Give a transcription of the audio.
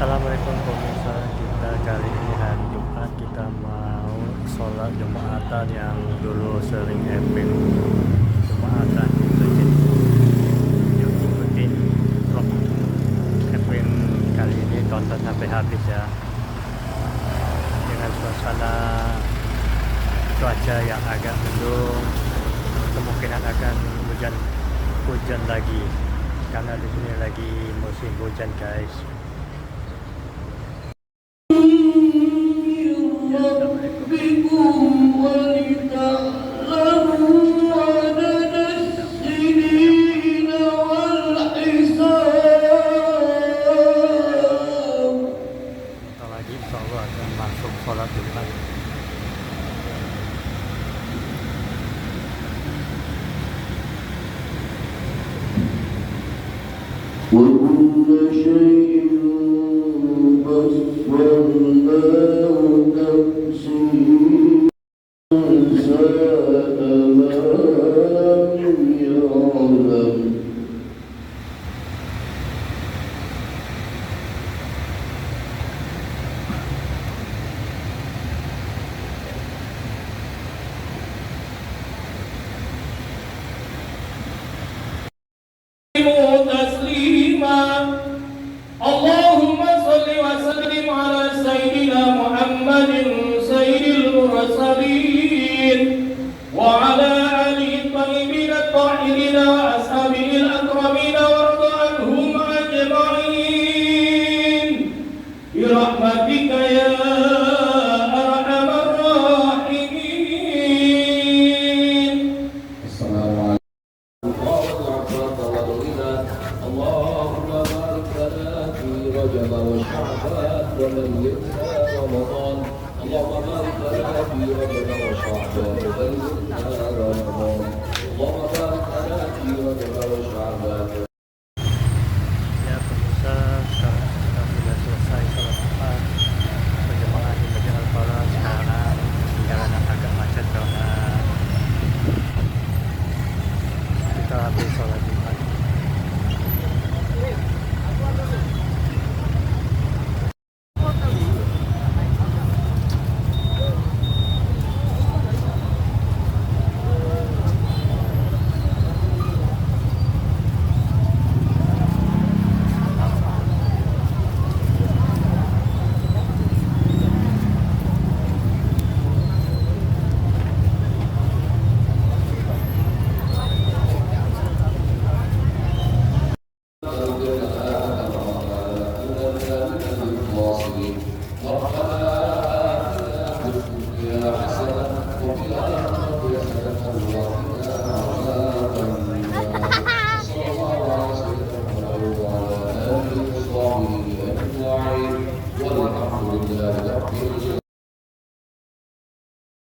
Assalamualaikum pemirsa, kita kali ini hari Jumat kita mau sholat Jumatan yang dulu sering Eping Jumatan gitu. Yuk ikutin vlog Eping kali ini, tonton sampai habis ya, dengan suasana cuaca yang agak mendung, kemungkinan akan hujan lagi karena di sini lagi musim hujan guys. Lagi insyaallah akan masuk sholat Jumat. وكل شيء فصلناه تفصيلا ساء ما لم يعلم تسليما اللهم صل وسلم على سيدنا محمد سيد المرسلين وعلى آله الطيبين الطاهرين وأصحابه الأكرمين وارض عنهم أجمعين برحمتك يا أرحم الراحمين. السلام عليكم. اللهم بارك لنا في رجب وشعبان وبلغنا رمضان. اللهم بارك لنا في رجب وشعبان وبلغنا رمضان. اللهم بارك لنا في رجب وشعبان